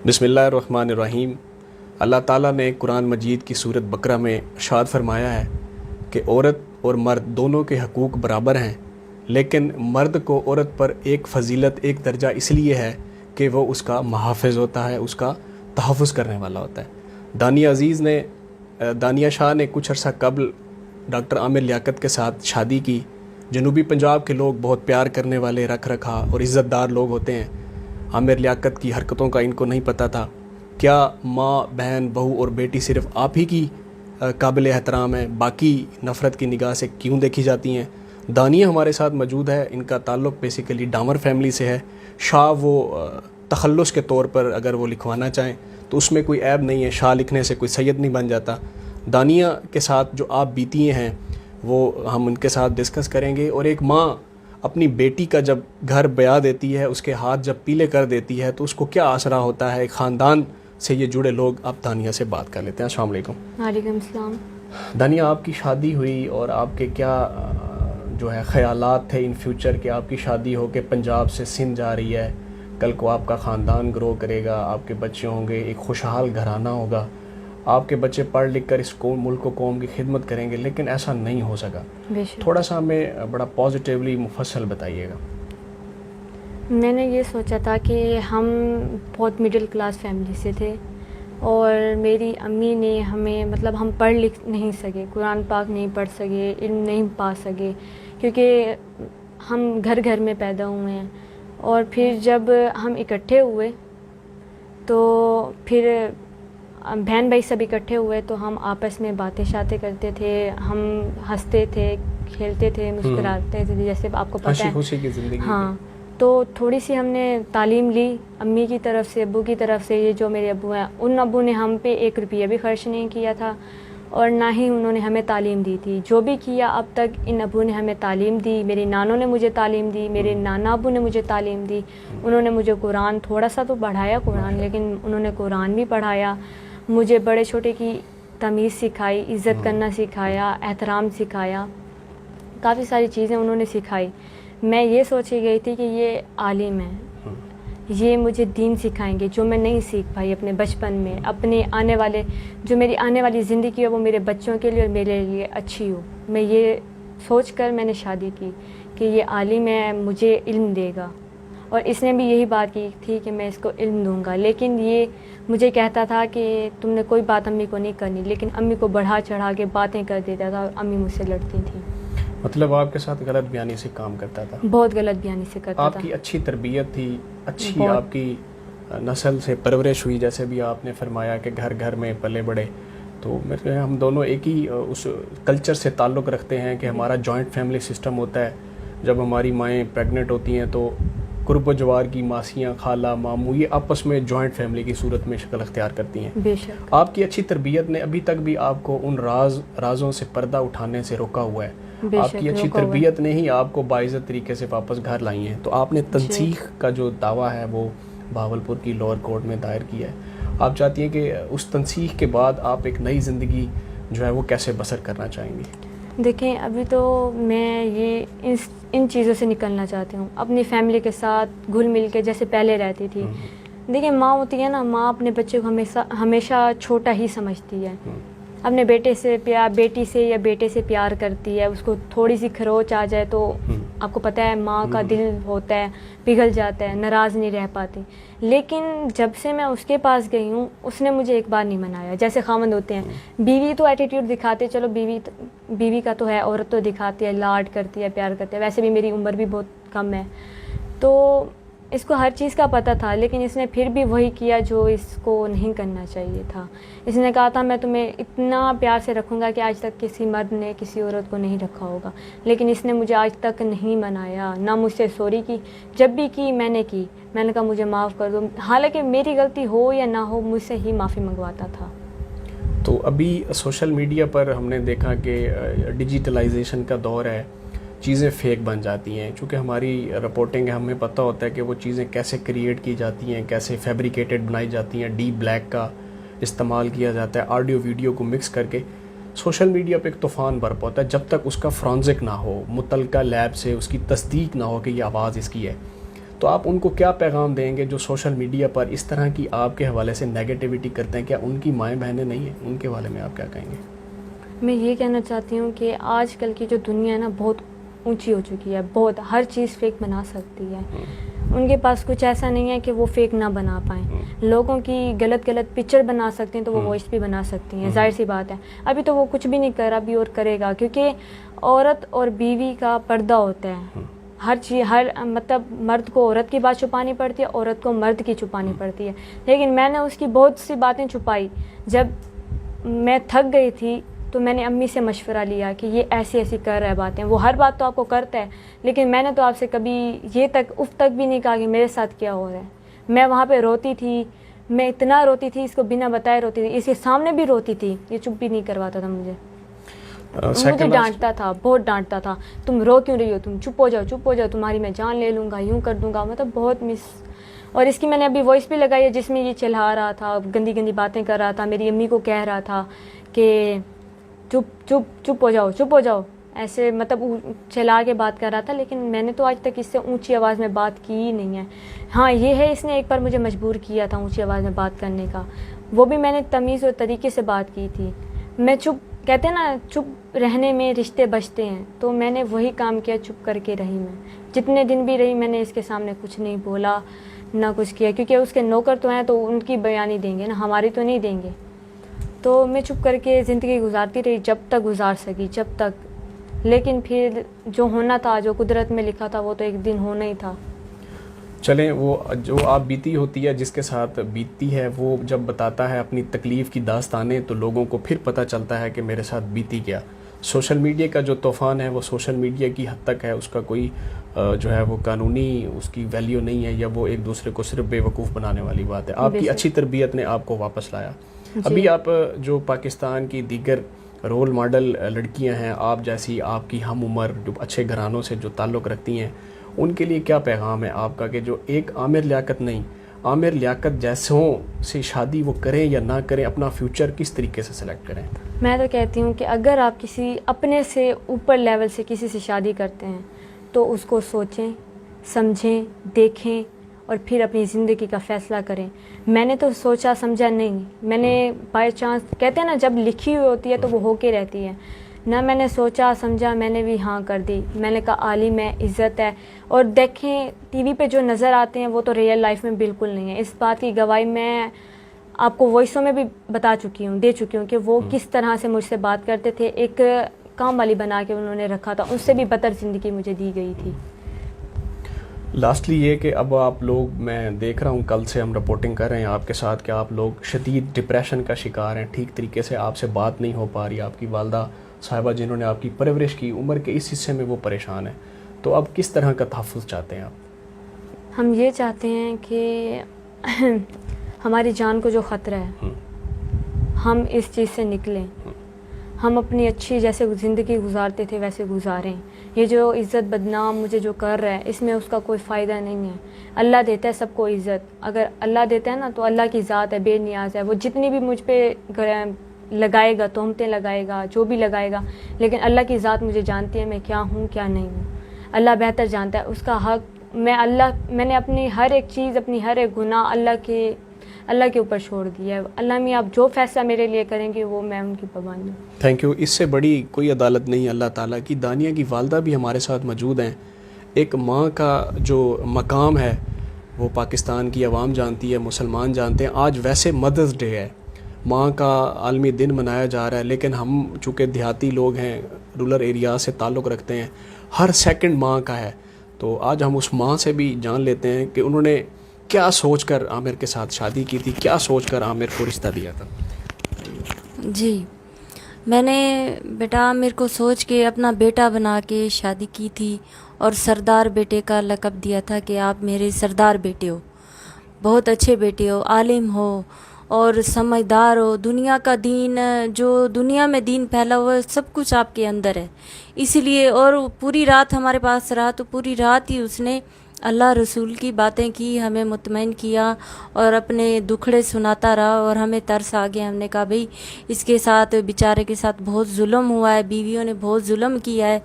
بسم اللہ الرحمن الرحیم۔ اللہ تعالیٰ نے قرآن مجید کی سورت بقرہ میں ارشاد فرمایا ہے کہ عورت اور مرد دونوں کے حقوق برابر ہیں، لیکن مرد کو عورت پر ایک فضیلت، ایک درجہ اس لیے ہے کہ وہ اس کا محافظ ہوتا ہے، اس کا تحفظ کرنے والا ہوتا ہے۔ دانیہ شاہ نے کچھ عرصہ قبل ڈاکٹر عامر لیاقت کے ساتھ شادی کی۔ جنوبی پنجاب کے لوگ بہت پیار کرنے والے، رکھ رکھا اور عزت دار لوگ ہوتے ہیں۔ عامر لیاقت کی حرکتوں کا ان کو نہیں پتہ تھا۔ کیا ماں، بہن، بہو اور بیٹی صرف آپ ہی کی قابل احترام ہے، باقی نفرت کی نگاہ سے کیوں دیکھی جاتی ہیں؟ دانیہ ہمارے ساتھ موجود ہے۔ ان کا تعلق بیسیکلی ڈامر فیملی سے ہے۔ شاہ وہ تخلص کے طور پر اگر وہ لکھوانا چاہیں تو اس میں کوئی عیب نہیں ہے، شاہ لکھنے سے کوئی سید نہیں بن جاتا۔ دانیہ کے ساتھ جو آپ بیتی ہیں وہ ہم ان کے ساتھ ڈسکس کریں گے۔ اور ایک ماں اپنی بیٹی کا جب گھر بیا دیتی ہے، اس کے ہاتھ جب پیلے کر دیتی ہے تو اس کو کیا آسرا ہوتا ہے۔ ایک خاندان سے یہ جڑے لوگ آپ دانیہ سے بات کر لیتے ہیں۔ السلام علیکم۔ وعلیکم السلام۔ دانیہ، آپ کی شادی ہوئی اور آپ کے کیا جو ہے خیالات تھے ان فیوچر کے؟ آپ کی شادی ہو کے پنجاب سے سندھ جا رہی ہے، کل کو آپ کا خاندان گرو کرے گا، آپ کے بچے ہوں گے، ایک خوشحال گھرانہ ہوگا، آپ کے بچے پڑھ لکھ کر اس ملک و قوم کی خدمت کریں گے، لیکن ایسا نہیں ہو سکا۔ تھوڑا سا ہمیں بڑا پازیٹیولی مفصل بتائیے گا۔ میں نے یہ سوچا تھا کہ ہم بہت مڈل کلاس فیملی سے تھے اور میری امی نے ہمیں ہم پڑھ لکھ نہیں سکے، قرآن پاک نہیں پڑھ سکے، علم نہیں پا سکے، کیونکہ ہم گھر گھر میں پیدا ہوئے ہیں۔ اور پھر جب ہم اکٹھے ہوئے تو پھر بہن بھائی سب اکٹھے ہوئے تو ہم آپس میں باتیں شاتیں کرتے تھے، ہم ہنستے تھے، کھیلتے تھے، مسکراتے تھے، جیسے آپ کو پتہ ہے۔ خوشی کی زندگی۔ ہاں، تو تھوڑی سی ہم نے تعلیم لی امی کی طرف سے، ابو کی طرف سے۔ یہ جو میرے ابو ہیں، ان ابو نے ہم پہ 1 روپیہ بھی خرچ نہیں کیا تھا اور نہ ہی انہوں نے ہمیں تعلیم دی تھی۔ جو بھی کیا اب تک ان ابو نے ہمیں تعلیم دی۔ میرے نانوں نے مجھے تعلیم دی، میرے نانا ابو نے مجھے تعلیم دی۔ انہوں نے مجھے قرآن تھوڑا سا تو پڑھایا قرآن، لیکن انہوں نے قرآن بھی پڑھایا، مجھے بڑے چھوٹے کی تمیز سکھائی، عزت کرنا سکھایا، احترام سکھایا، کافی ساری چیزیں انہوں نے سکھائی۔ میں یہ سوچی گئی تھی کہ یہ عالم ہیں، یہ مجھے دین سکھائیں گے جو میں نہیں سیکھ پائی اپنے بچپن میں، اپنے جو میری آنے والی زندگی ہو وہ میرے بچوں کے لیے اور میرے لیے اچھی ہو۔ میں یہ سوچ کر میں نے شادی کی کہ یہ عالم ہے، مجھے علم دے گا، اور اس نے بھی یہی بات کی تھی کہ میں اس کو علم دوں گا۔ لیکن یہ مجھے کہتا تھا کہ تم نے کوئی بات امی کو نہیں کرنی، لیکن امی کو بڑھا چڑھا کے باتیں کر دیتا تھا اور امی مجھ سے لڑتی تھیں۔ مطلب آپ کے ساتھ غلط بیانی سے کام کرتا تھا؟ بہت غلط بیانی سے کرتا تھا۔ آپ کی اچھی تربیت تھی، اچھی آپ کی نسل سے پرورش ہوئی، جیسے بھی آپ نے فرمایا کہ گھر گھر میں پلے بڑے، تو ہم دونوں ایک ہی اس کلچر سے تعلق رکھتے ہیں کہ ہمارا جوائنٹ فیملی سسٹم ہوتا ہے۔ جب ہماری مائیں پریگننٹ ہوتی ہیں تو قرب و جوار کی ماسیاں، خالہ، ماموں، یہ آپس میں جوائنٹ فیملی کی صورت میں شکل اختیار کرتی ہیں۔ بے شک آپ کی اچھی تربیت نے ابھی تک بھی آپ کو ان رازوں سے پردہ اٹھانے سے روکا ہوا ہے۔ آپ کی اچھی تربیت نے ہی آپ کو باعزت طریقے سے واپس گھر لائی ہیں۔ تو آپ نے تنسیخ کا جو دعویٰ ہے وہ بہاولپور کی لوور کورٹ میں دائر کیا ہے۔ آپ چاہتی ہیں کہ اس تنسیخ کے بعد آپ ایک نئی زندگی جو ہے وہ کیسے بسر کرنا چاہیں گی؟ دیکھیں، ابھی تو میں یہ ان چیزوں سے نکلنا چاہتی ہوں، اپنی فیملی کے ساتھ گھل مل کے جیسے پہلے رہتی تھی۔ دیکھیں، ماں ہوتی ہے نا، ماں اپنے بچے کو ہمیشہ چھوٹا ہی سمجھتی ہے، اپنے بیٹی سے یا بیٹے سے پیار کرتی ہے۔ اس کو تھوڑی سی خروچ آ جائے تو آپ کو پتہ ہے ماں کا دل ہوتا ہے، پگھل جاتا ہے، ناراض نہیں رہ پاتی۔ لیکن جب سے میں اس کے پاس گئی ہوں، اس نے مجھے ایک بار نہیں منایا۔ جیسے خاوند ہوتے ہیں، بیوی تو ایٹیٹیوڈ دکھاتے، چلو بیوی کا تو ہے، عورت تو دکھاتی ہے، لاڈ کرتی ہے، پیار کرتی ہے۔ ویسے بھی میری عمر بھی بہت کم ہے، تو اس کو ہر چیز کا پتہ تھا، لیکن اس نے پھر بھی وہی کیا جو اس کو نہیں کرنا چاہیے تھا۔ اس نے کہا تھا میں تمہیں اتنا پیار سے رکھوں گا کہ آج تک کسی مرد نے کسی عورت کو نہیں رکھا ہوگا، لیکن اس نے مجھے آج تک نہیں منایا، نہ مجھ سے سوری کی۔ جب بھی کی میں نے کہا مجھے معاف کر دو، حالانکہ میری غلطی ہو یا نہ ہو مجھ سے ہی معافی منگواتا تھا۔ تو ابھی سوشل میڈیا پر ہم نے دیکھا کہ ڈیجیٹلائزیشن کا دور ہے، چیزیں فیک بن جاتی ہیں۔ چونکہ ہماری رپورٹنگ ہے، ہمیں پتہ ہوتا ہے کہ وہ چیزیں کیسے کریٹ کی جاتی ہیں، کیسے فیبریکیٹڈ بنائی جاتی ہیں، ڈیپ بلیک کا استعمال کیا جاتا ہے، آڈیو ویڈیو کو مکس کر کے سوشل میڈیا پہ ایک طوفان برپا ہوتا ہے۔ جب تک اس کا فرانزک نہ ہو، متعلقہ لیب سے اس کی تصدیق نہ ہو کہ یہ آواز اس کی ہے، تو آپ ان کو کیا پیغام دیں گے جو سوشل میڈیا پر اس طرح کی آپ کے حوالے سے نیگیٹیوٹی کرتے ہیں؟ کیا ان کی مائیں بہنیں نہیں ہیں؟ ان کے بارے میں آپ کیا کہیں گے؟ میں یہ کہنا چاہتی ہوں کہ آج کل کی جو دنیا ہے نا بہت اونچی ہو چکی ہے، بہت ہر چیز فیک بنا سکتی ہے. ان کے پاس کچھ ایسا نہیں ہے کہ وہ فیک نہ بنا پائیں. لوگوں کی غلط پکچر بنا سکتے ہیں تو وہ وائس بھی بنا سکتی ہیں، ظاہر سی بات ہے. ابھی تو وہ کچھ بھی نہیں کر رہا ابھی اور کرے گا، کیونکہ عورت اور بیوی کا پردہ ہوتا ہے. ہر چیز مطلب مرد کو عورت کی بات چھپانی پڑتی ہے، عورت کو مرد کی چھپانی پڑتی ہے. لیکن میں نے اس کی بہت سی باتیں چھپائی. جب میں تھک گئی تھی تو میں نے امی سے مشورہ لیا کہ یہ ایسی ایسی کر رہا ہے باتیں. وہ ہر بات تو آپ کو کرتا ہے، لیکن میں نے تو آپ سے کبھی یہ تک اف تک بھی نہیں کہا کہ میرے ساتھ کیا ہو رہا ہے. میں وہاں پہ روتی تھی، میں اتنا روتی تھی، اس کو بنا بتائے روتی تھی، اس کے سامنے بھی روتی تھی. یہ چپ بھی نہیں کرواتا تھا مجھے ڈانٹتا تھا، بہت ڈانٹتا تھا. تم رو کیوں رہی ہو، تم چپ ہو جاؤ، تمہاری میں جان لے لوں گا، یوں کر دوں گا. مطلب بہت اور اس کی میں نے ابھی وائس بھی لگائی ہے جس میں یہ چلا رہا تھا، گندی گندی باتیں کر رہا تھا، میری امی کو کہہ رہا تھا کہ چپ ہو جاؤ، ایسے مطلب چلا کے بات کر رہا تھا. لیکن میں نے تو آج تک اس سے اونچی آواز میں بات کی ہی نہیں ہے. ہاں یہ ہے، اس نے ایک بار مجھے مجبور کیا تھا اونچی آواز میں بات کرنے کا، وہ بھی میں نے تمیز اور طریقے سے بات کی تھی. میں کہتے ہیں نا چپ رہنے میں رشتے بچتے ہیں، تو میں نے وہی کام کیا، چپ کر کے رہی. میں جتنے دن بھی رہی میں نے اس کے سامنے کچھ نہیں بولا نہ کچھ کیا، کیونکہ اس کے نوکر تو ہیں تو ان کی بیانی دیں گے نا، ہماری تو نہیں دیں گے. تو میں چپ کر کے زندگی گزارتی رہی جب تک گزار سکی، جب تک. لیکن پھر جو ہونا تھا، جو قدرت میں لکھا تھا، وہ تو ایک دن ہونا ہی تھا. چلیں، وہ جو آپ بیتی ہوتی ہے، جس کے ساتھ بیتتی ہے، وہ جب بتاتا ہے اپنی تکلیف کی داستانیں تو لوگوں کو پھر پتہ چلتا ہے کہ میرے ساتھ بیتی کیا. سوشل میڈیا کا جو طوفان ہے وہ سوشل میڈیا کی حد تک ہے، اس کا کوئی جو ہے وہ قانونی اس کی ویلیو نہیں ہے، یا وہ ایک دوسرے کو صرف بے وقوف بنانے والی بات ہے. آپ کی اچھی تربیت نے آپ کو واپس لایا. ابھی آپ جو پاکستان کی دیگر رول ماڈل لڑکیاں ہیں آپ جیسی، آپ کی ہم عمر جو اچھے گھرانوں سے جو تعلق رکھتی ہیں، ان کے لیے کیا پیغام ہے آپ کا کہ جو ایک عامر لیاقت نہیں، عامر لیاقت جیسوں سے شادی وہ کریں یا نہ کریں، اپنا فیوچر کس طریقے سے سلیکٹ کریں؟ میں تو کہتی ہوں کہ اگر آپ کسی اپنے سے اوپر لیول سے کسی سے شادی کرتے ہیں تو اس کو سوچیں، سمجھیں، دیکھیں اور پھر اپنی زندگی کا فیصلہ کریں. میں نے تو سوچا سمجھا نہیں، میں نے بائی چانس، کہتے ہیں نا جب لکھی ہوئی ہوتی ہے تو وہ ہو کے رہتی ہے. نہ میں نے سوچا سمجھا، میں نے بھی ہاں کر دی. میں نے کہا عالم ہے، عزت ہے. اور دیکھیں ٹی وی پہ جو نظر آتے ہیں وہ تو ریئل لائف میں بالکل نہیں ہے. اس بات کی گواہی میں آپ کو وائسوں میں بھی دے چکی ہوں کہ وہ کس طرح سے مجھ سے بات کرتے تھے. ایک کام والی بنا کے انہوں نے رکھا تھا، اس سے بھی بدتر زندگی مجھے دی گئی تھی. لاسٹلی یہ کہ اب آپ لوگ، میں دیکھ رہا ہوں کل سے ہم رپورٹنگ کر رہے ہیں آپ کے ساتھ کہ آپ لوگ شدید ڈپریشن کا شکار ہیں، ٹھیک طریقے سے آپ سے بات نہیں ہو پا رہی. آپ کی والدہ صاحبہ جنہوں نے آپ کی پرورش کی، عمر کے اس حصے میں وہ پریشان ہیں. تو اب کس طرح کا تحفظ چاہتے ہیں آپ؟ ہم یہ چاہتے ہیں کہ ہماری جان کو جو خطرہ ہے ہم اس چیز سے نکلیں. ہم اپنی اچھی جیسے زندگی گزارتے تھے ویسے گزاریں. یہ جو عزت بدنام مجھے جو کر رہا ہے اس میں اس کا کوئی فائدہ نہیں ہے. اللہ دیتا ہے سب کو عزت. اگر اللہ دیتا ہے نا تو اللہ کی ذات ہے، بے نیاز ہے. وہ جتنی بھی مجھ پہ لگائے گا، تہمتیں لگائے گا، جو بھی لگائے گا، لیکن اللہ کی ذات مجھے جانتی ہے میں کیا ہوں کیا نہیں ہوں. اللہ بہتر جانتا ہے. اس کا حق میں نے اپنی ہر ایک چیز، اپنی ہر ایک گناہ اللہ کے اوپر چھوڑ دیا ہے. اللہ میں آپ جو فیصلہ میرے لیے کریں گے وہ میں ان کی پابند ہوں. Thank you. اس سے بڑی کوئی عدالت نہیں اللہ تعالیٰ کی. دانیہ کی والدہ بھی ہمارے ساتھ موجود ہیں. ایک ماں کا جو مقام ہے وہ پاکستان کی عوام جانتی ہے، مسلمان جانتے ہیں. آج ویسے مدرس ڈے ہے، ماں کا عالمی دن منایا جا رہا ہے، لیکن ہم چونکہ دیہاتی لوگ ہیں، رورل ایریا سے تعلق رکھتے ہیں، ہر سیکنڈ ماں کا ہے. تو آج ہم اس ماں سے بھی جان لیتے ہیں کہ انہوں نے کیا سوچ کر عامر کے ساتھ شادی کی تھی، کیا سوچ کر عامر کو رشتہ دیا تھا. جی، میں نے بیٹا عامر کو سوچ کے اپنا بیٹا بنا کے شادی کی تھی، اور سردار بیٹے کا لقب دیا تھا کہ آپ میرے سردار بیٹے ہو، بہت اچھے بیٹے ہو، عالم ہو اور سمجھدار ہو. دنیا کا دین، جو دنیا میں دین پھیلا ہوا سب کچھ آپ کے اندر ہے. اسی لیے، اور پوری رات ہمارے پاس رہا تو پوری رات ہی اس نے اللہ رسول کی باتیں کی، ہمیں مطمئن کیا اور اپنے دکھڑے سناتا رہا. اور ہمیں ترس آ گیا. ہم نے کہا بھئی اس کے ساتھ بیچارے کے ساتھ بہت ظلم ہوا ہے، بیویوں نے بہت ظلم کیا ہے.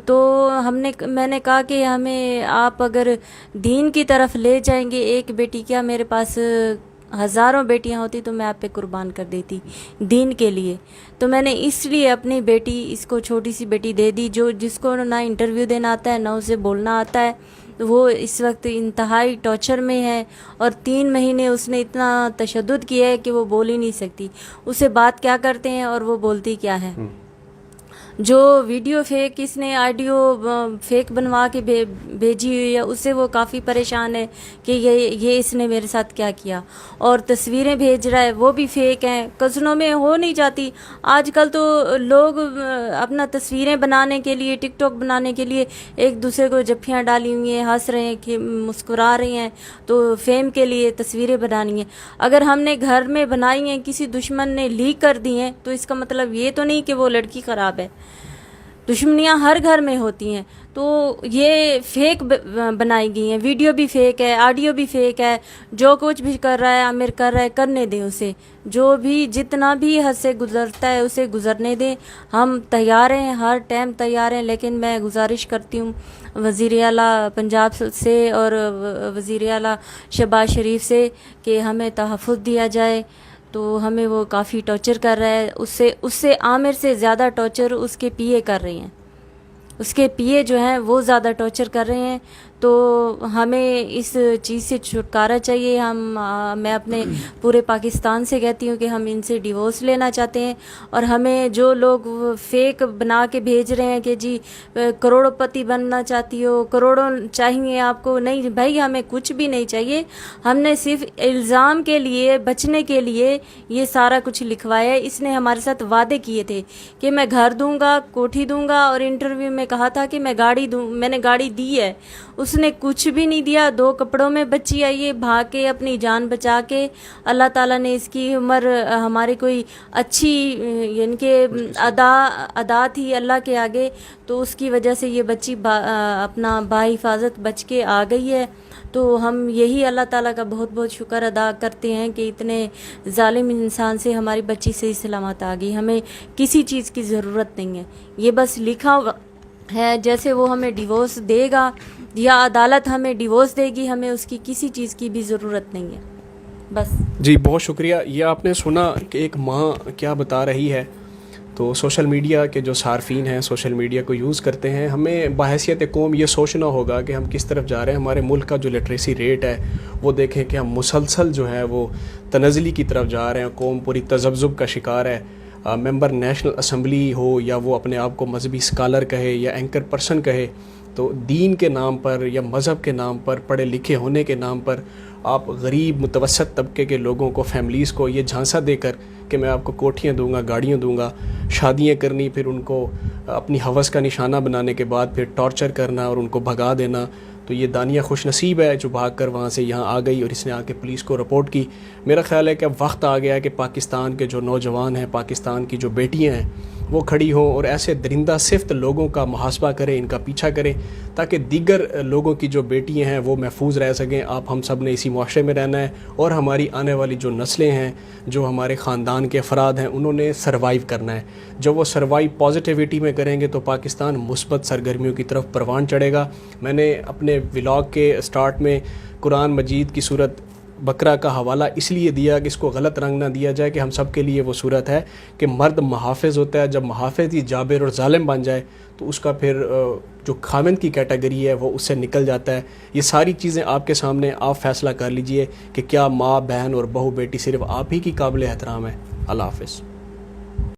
تو میں نے کہا کہ ہمیں آپ اگر دین کی طرف لے جائیں گے، ایک بیٹی کیا میرے پاس ہزاروں بیٹیاں ہوتی تو میں آپ پہ قربان کر دیتی دین کے لیے. تو میں نے اس لیے اپنی بیٹی، اس کو چھوٹی سی بیٹی دے دی، جس کو نہ انٹرویو دینا آتا ہے نہ اسے بولنا آتا ہے. وہ اس وقت انتہائی ٹارچر میں ہے، اور 3 مہینے اس نے اتنا تشدد کیا ہے کہ وہ بول ہی نہیں سکتی. اسے بات کیا کرتے ہیں اور وہ بولتی کیا ہے. جو ویڈیو فیک، اس نے آڈیو فیک بنوا کے بھیجی ہوئی ہے، اس سے وہ کافی پریشان ہے کہ یہ اس نے میرے ساتھ کیا کیا. اور تصویریں بھیج رہا ہے وہ بھی فیک ہیں، کزنوں میں ہو نہیں جاتی. آج کل تو لوگ اپنا تصویریں بنانے کے لیے، ٹک ٹاک بنانے کے لیے ایک دوسرے کو جفیاں ڈالی ہوئی ہیں، ہنس رہے ہیں کہ مسکرا رہے ہیں، تو فیم کے لیے تصویریں بنانی ہیں. اگر ہم نے گھر میں بنائی ہیں، کسی دشمن نے لیک کر دی ہیں، تو اس کا مطلب یہ تو نہیں کہ وہ لڑکی خراب ہے. دشمنیاں ہر گھر میں ہوتی ہیں. تو یہ فیک بنائی گئی ہیں، ویڈیو بھی فیک ہے، آڈیو بھی فیک ہے. جو کچھ بھی کر رہا ہے عامر کر رہا ہے، کرنے دیں اسے. جو بھی جتنا بھی حد سے گزرتا ہے اسے گزرنے دیں. ہم تیار ہیں، ہر ٹائم تیار ہیں. لیکن میں گزارش کرتی ہوں وزیر اعلیٰ پنجاب سے اور وزیر اعلیٰ شہباز شریف سے کہ ہمیں تحفظ دیا جائے. تو ہمیں وہ کافی ٹارچر کر رہا ہے. اس سے عامر سے زیادہ ٹارچر اس کے پی اے کر رہے ہیں. اس کے پی اے جو ہیں وہ زیادہ ٹارچر کر رہے ہیں. تو ہمیں اس چیز سے چھٹکارا چاہیے. میں اپنے پورے پاکستان سے کہتی ہوں کہ ہم ان سے ڈیورس لینا چاہتے ہیں. اور ہمیں جو لوگ فیک بنا کے بھیج رہے ہیں کہ جی کروڑ پتی بننا چاہتی ہو، کروڑوں چاہیے آپ کو، نہیں بھائی، ہمیں کچھ بھی نہیں چاہیے. ہم نے صرف الزام کے لیے بچنے کے لیے یہ سارا کچھ لکھوایا ہے. اس نے ہمارے ساتھ وعدے کیے تھے کہ میں گھر دوں گا، کوٹھی دوں گا، اور انٹرویو میں کہا تھا کہ میں گاڑی دوں. میں نے گاڑی دی ہے، اس نے کچھ بھی نہیں دیا. 2 کپڑوں میں بچی آئی ہے، بھاگ کے اپنی جان بچا کے. اللہ تعالیٰ نے اس کی عمر ہمارے کوئی اچھی یعنی کہ ادا تھی اللہ کے آگے، تو اس کی وجہ سے یہ بچی اپنا بحفاظت بچ کے آ گئی ہے. تو ہم یہی اللہ تعالیٰ کا بہت بہت شکر ادا کرتے ہیں کہ اتنے ظالم انسان سے ہماری بچی صحیح سلامت آ گئی. ہمیں کسی چیز کی ضرورت نہیں ہے. یہ بس لکھا ہے، جیسے وہ ہمیں ڈیورس دے گا یا عدالت ہمیں ڈیورس دے گی، ہمیں اس کی کسی چیز کی بھی ضرورت نہیں ہے. بس جی بہت شکریہ. یہ آپ نے سنا کہ ایک ماں کیا بتا رہی ہے. تو سوشل میڈیا کے جو صارفین ہیں، سوشل میڈیا کو یوز کرتے ہیں، ہمیں بحیثیت قوم یہ سوچنا ہوگا کہ ہم کس طرف جا رہے ہیں. ہمارے ملک کا جو لٹریسی ریٹ ہے وہ دیکھیں کہ ہم مسلسل جو ہے وہ تنزلی کی طرف جا رہے ہیں. قوم پوری تذبذب کا شکار ہے. ممبر نیشنل اسمبلی ہو یا وہ اپنے آپ کو مذہبی اسکالر کہے یا اینکر پرسن کہے، تو دین کے نام پر یا مذہب کے نام پر، پڑھے لکھے ہونے کے نام پر آپ غریب متوسط طبقے کے لوگوں کو، فیملیز کو یہ جھانسا دے کر کہ میں آپ کو کوٹھیاں دوں گا، گاڑیاں دوں گا، شادیاں کرنی، پھر ان کو اپنی ہوس کا نشانہ بنانے کے بعد پھر ٹارچر کرنا اور ان کو بھگا دینا. تو یہ دانیہ خوش نصیب ہے جو بھاگ کر وہاں سے یہاں آ گئی اور اس نے آ کے پولیس کو رپورٹ کی. میرا خیال ہے کہ اب وقت آ گیا ہے کہ پاکستان کے جو نوجوان ہیں، پاکستان کی جو بیٹیاں ہیں، وہ کھڑی ہوں اور ایسے درندہ صفت لوگوں کا محاسبہ کریں، ان کا پیچھا کریں، تاکہ دیگر لوگوں کی جو بیٹیاں ہیں وہ محفوظ رہ سکیں. آپ ہم سب نے اسی معاشرے میں رہنا ہے، اور ہماری آنے والی جو نسلیں ہیں، جو ہمارے خاندان کے افراد ہیں، انہوں نے سروائیو کرنا ہے. جب وہ سروائیو پازیٹیوٹی میں کریں گے تو پاکستان مثبت سرگرمیوں کی طرف پروان چڑھے گا. میں نے اپنے ولاگ کے سٹارٹ میں قرآن مجید کی سورت بقرہ کا حوالہ اس لیے دیا کہ اس کو غلط رنگ نہ دیا جائے کہ ہم سب کے لیے وہ صورت ہے کہ مرد محافظ ہوتا ہے. جب محافظ ہی جابر اور ظالم بن جائے تو اس کا پھر جو خاوند کی کیٹیگری ہے وہ اس سے نکل جاتا ہے. یہ ساری چیزیں آپ کے سامنے، آپ فیصلہ کر لیجئے کہ کیا ماں، بہن اور بہو بیٹی صرف آپ ہی کی قابل احترام ہے. اللہ حافظ.